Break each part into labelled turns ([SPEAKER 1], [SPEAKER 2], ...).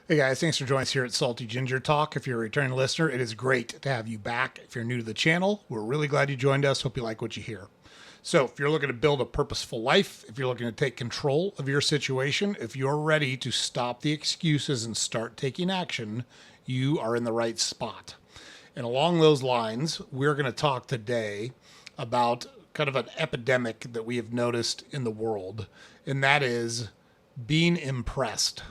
[SPEAKER 1] Hey guys, thanks for joining us here at Salty Ginger Talk. If you're a returning listener, it is great to have you back. If you're new to the channel, we're really glad you joined us. Hope you like what you hear. So, if you're looking to build a purposeful life, if you're looking to take control of your situation, if you're ready to stop the excuses and start taking action, you are in the right spot. And along those lines, we're going to talk today about kind of an epidemic that we have noticed in the world, and that is being impressed.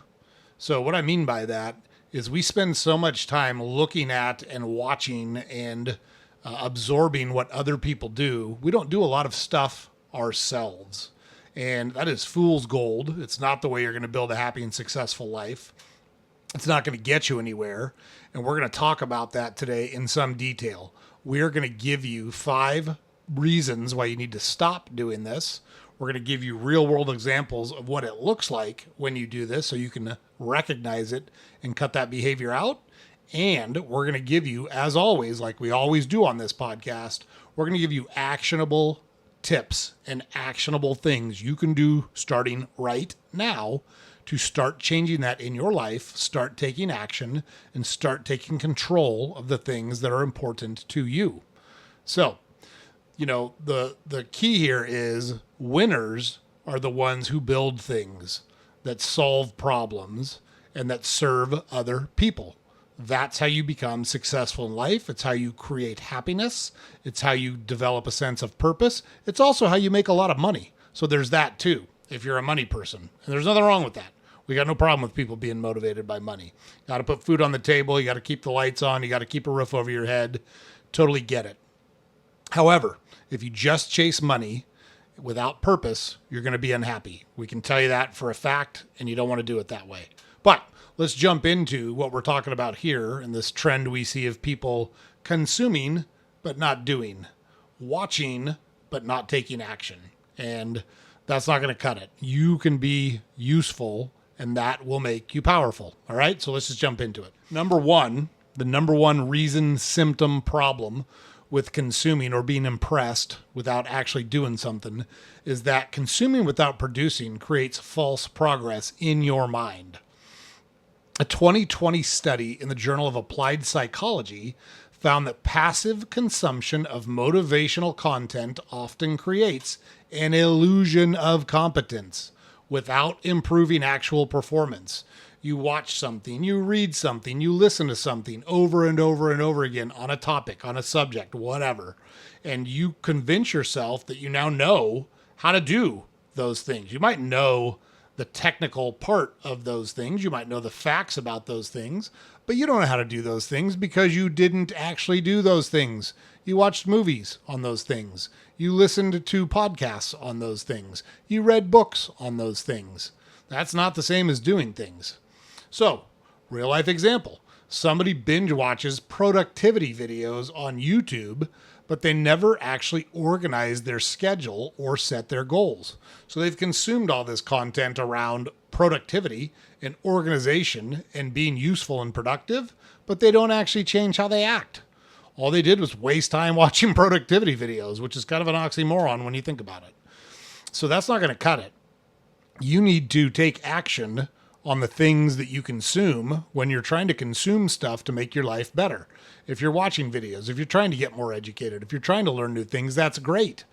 [SPEAKER 1] So, what I mean by that is we spend so much time looking at and watching and absorbing what other people do. We don't do a lot of stuff ourselves. And that is fool's gold. It's not the way you're going to build a happy and successful life. It's not going to get you anywhere. And we're going to talk about that today in some detail. We're going to give you 5 reasons why you need to stop doing this. We're going to give you real world examples of what it looks like when you do this so you can recognize it and cut that behavior out. And we're going to give you, as always, like we always do on this podcast, we're going to give you actionable tips and actionable things you can do starting right now to start changing that in your life, start taking action, and start taking control of the things that are important to you. So, the key here is winners are the ones who build things that solve problems and that serve other people. That's how you become successful in life. It's how you create happiness. It's how you develop a sense of purpose. It's also how you make a lot of money. So there's that too, if you're a money person. And there's nothing wrong with that. We got no problem with people being motivated by money. Got to put food on the table. You got to keep the lights on. You got to keep a roof over your head. Totally get it. However, if you just chase money without purpose, you're going to be unhappy. We can tell you that for a fact, and you don't want to do it that way. But let's jump into what we're talking about here and this trend we see of people consuming but not doing, watching but not taking action. And that's not going to cut it. You can be useful, and that will make you powerful. All right, so let's just jump into it. The number one reason, symptom, problem with consuming or being impressed without actually doing something is that consuming without producing creates false progress in your mind. A 2020 study in the Journal of Applied Psychology found that passive consumption of motivational content often creates an illusion of competence without improving actual performance. You watch something, you read something, you listen to something over and over and over again on a topic, on a subject, whatever, and you convince yourself that you now know how to do those things. You might know the technical part of those things. You might know the facts about those things, but you don't know how to do those things because you didn't actually do those things. You watched movies on those things. You listened to podcasts on those things. You read books on those things. That's not the same as doing things. So, real life example. Somebody binge watches productivity videos on YouTube, but they never actually organize their schedule or set their goals. So they've consumed all this content around productivity and organization and being useful and productive, but they don't actually change how they act. All they did was waste time watching productivity videos, which is kind of an oxymoron when you think about it. So that's not going to cut it. You need to take action on the things that you consume when you're trying to consume stuff to make your life better. If you're watching videos, if you're trying to get more educated, if you're trying to learn new things, that's great.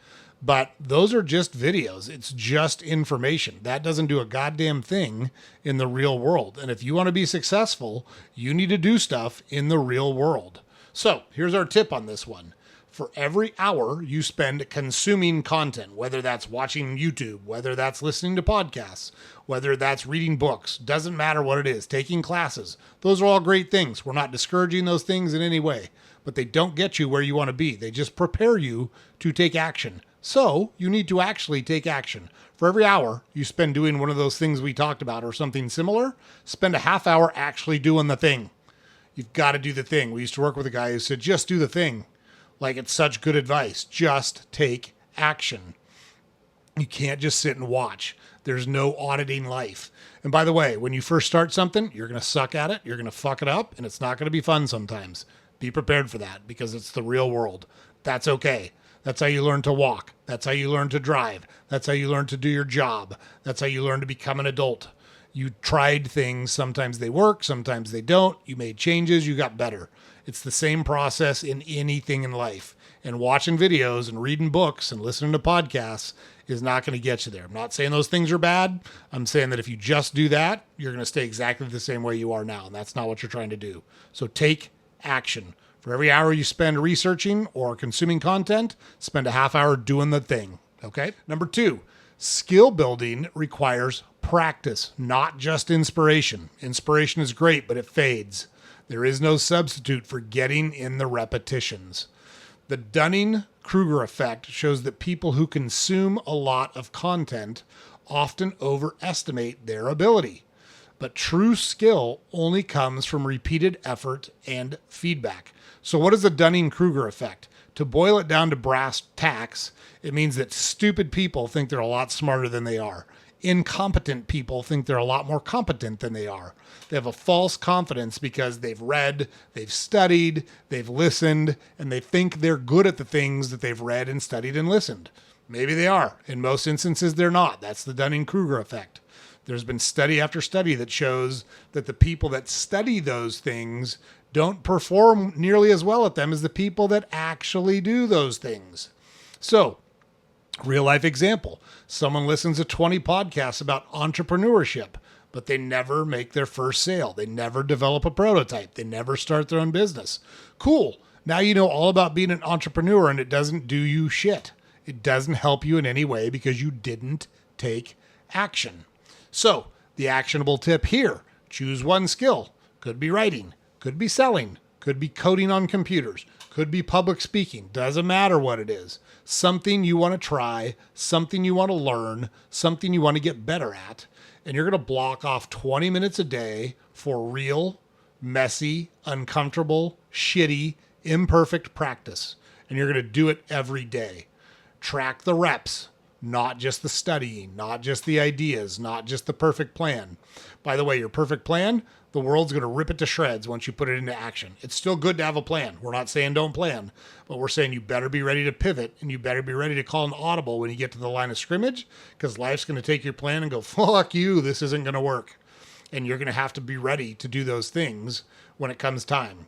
[SPEAKER 1] But those are just videos. It's just information. That doesn't do a goddamn thing in the real world. And if you want to be successful, you need to do stuff in the real world. So here's our tip on this one. For every hour you spend consuming content, whether that's watching YouTube, whether that's listening to podcasts, whether that's reading books, doesn't matter what it is, taking classes, those are all great things. We're not discouraging those things in any way, but they don't get you where you want to be. They just prepare you to take action. So you need to actually take action. For every hour you spend doing one of those things we talked about or something similar, spend a half hour actually doing the thing. You've got to do the thing. We used to work with a guy who said, just do the thing. Like, it's such good advice. Just take action. You can't just sit and watch. There's no auditing life. And by the way, when you first start something, you're going to suck at it. You're going to fuck it up, and it's not going to be fun sometimes. Be prepared for that because it's the real world. That's okay. That's how you learn to walk. That's how you learn to drive. That's how you learn to do your job. That's how you learn to become an adult. You tried things. Sometimes they work, sometimes they don't. You made changes, you got better. It's the same process in anything in life. And watching videos and reading books and listening to podcasts is not going to get you there. I'm not saying those things are bad. I'm saying that if you just do that, you're going to stay exactly the same way you are now. And that's not what you're trying to do. So take action. For every hour you spend researching or consuming content, spend a half hour doing the thing. Okay. Number 2, skill building requires practice, not just inspiration. Inspiration is great, but it fades. There is no substitute for getting in the repetitions. The Dunning-Kruger effect shows that people who consume a lot of content often overestimate their ability. But true skill only comes from repeated effort and feedback. So what is the Dunning-Kruger effect? To boil it down to brass tacks, it means that stupid people think they're a lot smarter than they are. Incompetent people think they're a lot more competent than they are. They have a false confidence because they've read, they've studied, they've listened, and they think they're good at the things that they've read and studied and listened. Maybe they are. In most instances, they're not. That's the Dunning-Kruger effect. There's been study after study that shows that the people that study those things don't perform nearly as well at them as the people that actually do those things. So, real life example. Someone listens to 20 podcasts about entrepreneurship, but they never make their first sale. They never develop a prototype. They never start their own business. Cool. Now you know all about being an entrepreneur and it doesn't do you shit. It doesn't help you in any way because you didn't take action. So the actionable tip here, choose one skill. Could be writing, could be selling, could be coding on computers, could be public speaking. Doesn't matter what it is. Something you want to try, something you want to learn, something you want to get better at. And you're going to block off 20 minutes a day for real, messy, uncomfortable, shitty, imperfect practice. And you're going to do it every day. Track the reps, not just the studying, not just the ideas, not just the perfect plan. By the way, your perfect plan, the world's going to rip it to shreds once you put it into action. It's still good to have a plan. We're not saying don't plan, but we're saying you better be ready to pivot and you better be ready to call an audible when you get to the line of scrimmage, because life's going to take your plan and go, fuck you, this isn't going to work. And you're going to have to be ready to do those things when it comes time.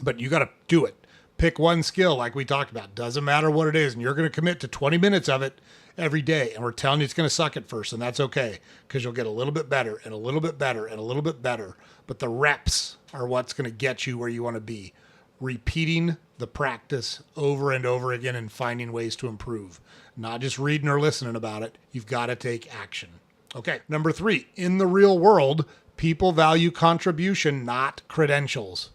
[SPEAKER 1] But you got to do it. Pick one skill like we talked about. Doesn't matter what it is. And you're going to commit to 20 minutes of it every day. And we're telling you it's going to suck at first. And that's okay, because you'll get a little bit better and a little bit better and a little bit better. But the reps are what's going to get you where you want to be. Repeating the practice over and over again and finding ways to improve. Not just reading or listening about it. You've got to take action. Okay. Number 3, in the real world, people value contribution, not credentials.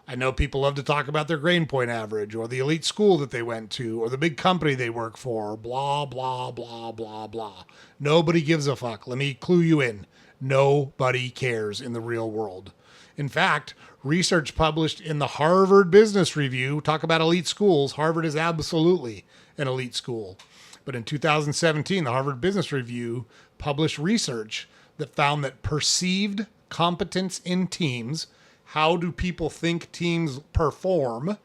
[SPEAKER 1] I know people love to talk about their grade point average or the elite school that they went to or the big company they work for, blah, blah, blah, blah, blah. Nobody gives a fuck. Let me clue you in. Nobody cares in the real world. In fact, research published in the Harvard Business Review, talk about elite schools, Harvard is absolutely an elite school. But in 2017, the Harvard Business Review published research that found that perceived competence in teams, how do people think teams perform,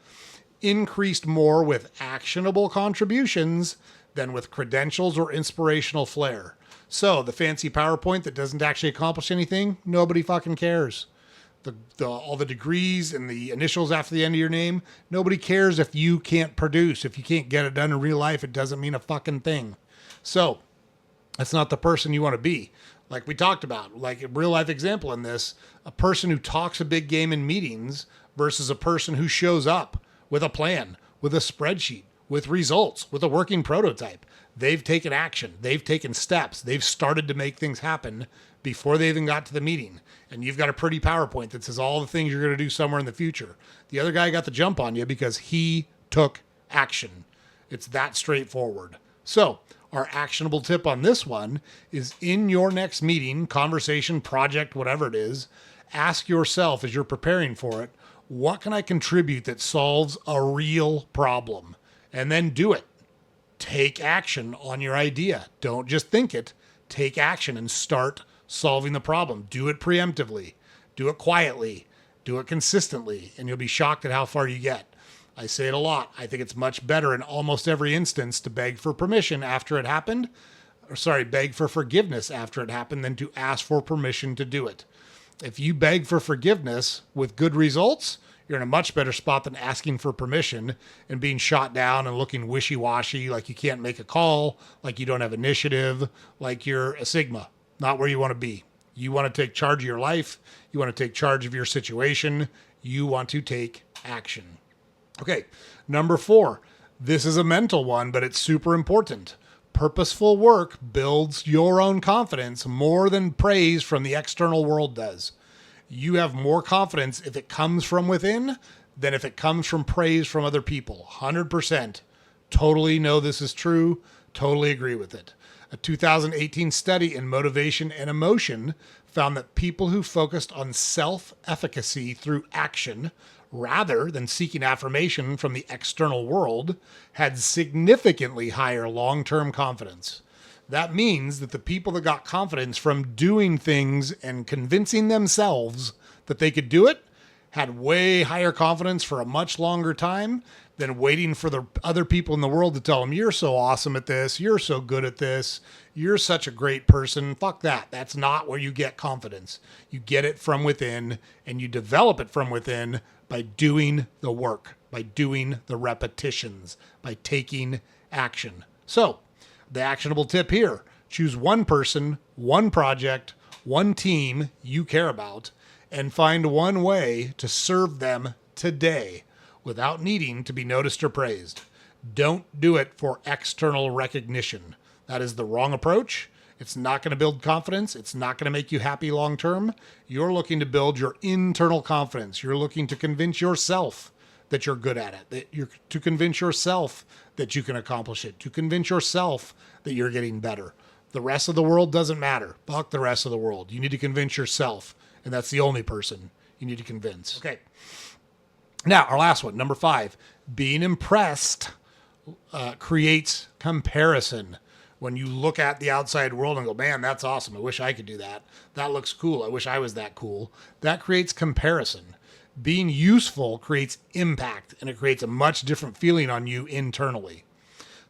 [SPEAKER 1] increased more with actionable contributions than with credentials or inspirational flair. So the fancy PowerPoint that doesn't actually accomplish anything, nobody fucking cares. All the degrees and the initials after the end of your name, nobody cares if you can't produce. If you can't get it done in real life, it doesn't mean a fucking thing. So that's not the person you want to be. Like we talked about, like a real life example in this, a person who talks a big game in meetings versus a person who shows up with a plan, with a spreadsheet, with results, with a working prototype. They've taken action. They've taken steps. They've started to make things happen before they even got to the meeting. And you've got a pretty PowerPoint that says all the things you're going to do somewhere in the future. The other guy got the jump on you because he took action. It's that straightforward. So our actionable tip on this one is in your next meeting, conversation, project, whatever it is, ask yourself as you're preparing for it, what can I contribute that solves a real problem? And then do it. Take action on your idea. Don't just think it. Take action and start solving the problem. Do it preemptively. Do it quietly. Do it consistently. And you'll be shocked at how far you get. I say it a lot. I think it's much better in almost every instance to beg for permission after it happened beg for forgiveness after it happened than to ask for permission to do it. If you beg for forgiveness with good results, you're in a much better spot than asking for permission and being shot down and looking wishy-washy, like you can't make a call, like you don't have initiative, like you're a Sigma, not where you want to be. You want to take charge of your life. You want to take charge of your situation. You want to take action. Okay, number 4. This is a mental one, but it's super important. Purposeful work builds your own confidence more than praise from the external world does. You have more confidence if it comes from within than if it comes from praise from other people. 100%. Totally know this is true. Totally agree with it. A 2018 study in motivation and emotion found that people who focused on self-efficacy through action rather than seeking affirmation from the external world had significantly higher long-term confidence. That means that the people that got confidence from doing things and convincing themselves that they could do it had way higher confidence for a much longer time than waiting for the other people in the world to tell them, you're so awesome at this, you're so good at this, you're such a great person. Fuck that. That's not where you get confidence. You get it from within, and you develop it from within by doing the work, by doing the repetitions, by taking action. So, the actionable tip here: choose one person, one project, one team you care about, and find one way to serve them today without needing to be noticed or praised. Don't do it for external recognition. That is the wrong approach. It's not going to build confidence. It's not going to make you happy long term. You're looking to build your internal confidence. You're looking to convince yourself that you're good at it, to convince yourself that you can accomplish it, to convince yourself that you're getting better. The rest of the world doesn't matter. Fuck the rest of the world. You need to convince yourself, and that's the only person you need to convince. Okay. Now, our last one, number 5, being impressed creates comparison. When you look at the outside world and go, man, that's awesome. I wish I could do that. That looks cool. I wish I was that cool. That creates comparison. Being useful creates impact, and it creates a much different feeling on you internally.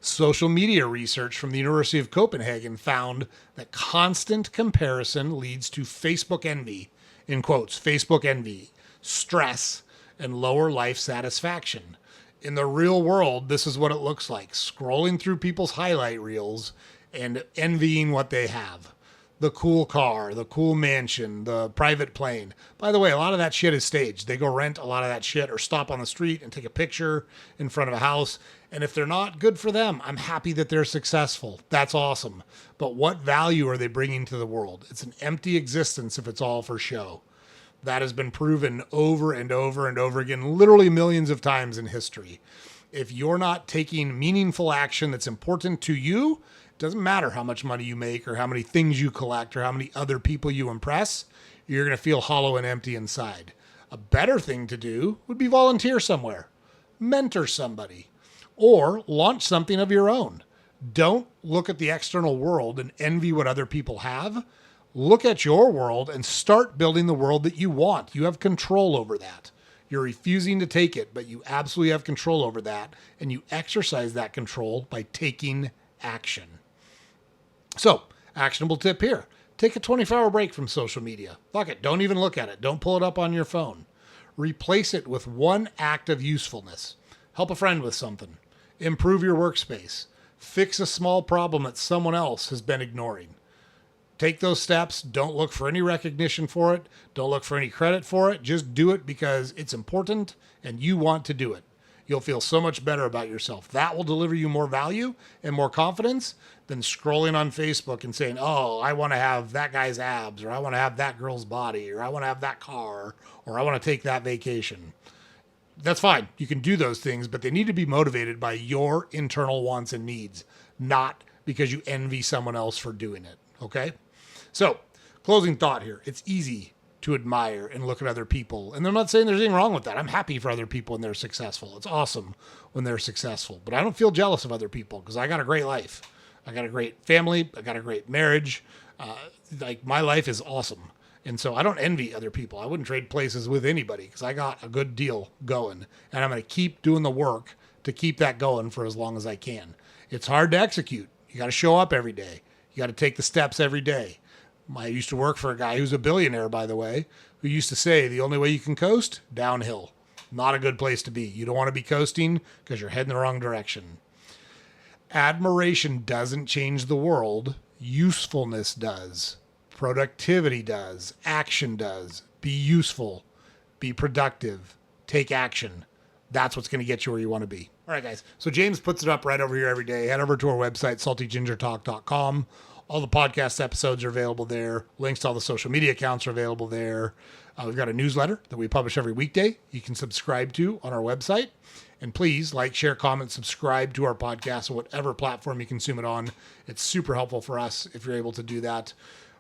[SPEAKER 1] Social media research from the University of Copenhagen found that constant comparison leads to Facebook envy, in quotes, Facebook envy, stress, and lower life satisfaction. In the real world, this is what it looks like: scrolling through people's highlight reels and envying what they have. The cool car, the cool mansion, the private plane. By the way, a lot of that shit is staged. They go rent a lot of that shit or stop on the street and take a picture in front of a house. And if they're not, good for them. I'm happy that they're successful. That's awesome. But what value are they bringing to the world? It's an empty existence if it's all for show. That has been proven over and over and over again, literally millions of times in history. If you're not taking meaningful action that's important to you, it doesn't matter how much money you make or how many things you collect or how many other people you impress, you're going to feel hollow and empty inside. A better thing to do would be volunteer somewhere, mentor somebody, or launch something of your own. Don't look at the external world and envy what other people have. Look at your world and start building the world that you want. You have control over that. You're refusing to take it, but you absolutely have control over that, and you exercise that control by taking action. So, actionable tip here: take a 24-hour break from social media. Fuck it. Don't even look at it. Don't pull it up on your phone. Replace it with one act of usefulness. Help a friend with something. Improve your workspace. Fix a small problem that someone else has been ignoring. Take those steps. Don't look for any recognition for it. Don't look for any credit for it. Just do it because it's important and you want to do it. You'll feel so much better about yourself. That will deliver you more value and more confidence than scrolling on Facebook and saying, oh, I want to have that guy's abs, or I want to have that girl's body, or I want to have that car, or I want to take that vacation. That's fine. You can do those things, but they need to be motivated by your internal wants and needs, not because you envy someone else for doing it. Okay? So, closing thought here. It's easy to admire and look at other people. And I'm not saying there's anything wrong with that. I'm happy for other people when they're successful. It's awesome when they're successful. But I don't feel jealous of other people because I got a great life. I got a great family. I got a great marriage. My life is awesome. And so I don't envy other people. I wouldn't trade places with anybody because I got a good deal going. And I'm going to keep doing the work to keep that going for as long as I can. It's hard to execute. You got to show up every day. You got to take the steps every day. I used to work for a guy who's a billionaire, by the way, who used to say the only way you can coast, downhill. Not a good place to be. You don't want to be coasting because you're heading the wrong direction. Admiration doesn't change the world. Usefulness does. Productivity does. Action does. Be useful. Be productive. Take action. That's what's going to get you where you want to be. All right, guys. So James puts it up right over here every day. Head over to our website, saltygingertalk.com. All the podcast episodes are available there. Links to all the social media accounts are available there. We've got a newsletter that we publish every weekday. You can subscribe to on our website. And please like, share, comment, subscribe to our podcast on whatever platform you consume it on. It's super helpful for us if you're able to do that.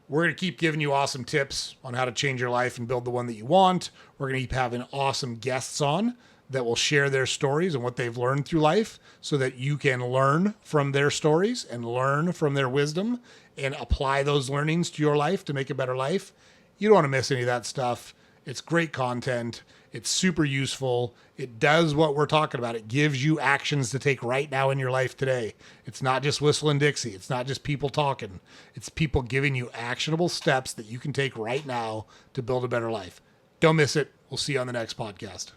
[SPEAKER 1] We're going to keep giving you awesome tips on how to change your life and build the one that you want. We're going to keep having awesome guests on that will share their stories and what they've learned through life so that you can learn from their stories and learn from their wisdom and apply those learnings to your life to make a better life. You don't want to miss any of that stuff. It's great content. It's super useful. It does what we're talking about. It gives you actions to take right now in your life today. It's not just whistling Dixie. It's not just people talking. It's people giving you actionable steps that you can take right now to build a better life. Don't miss it. We'll see you on the next podcast.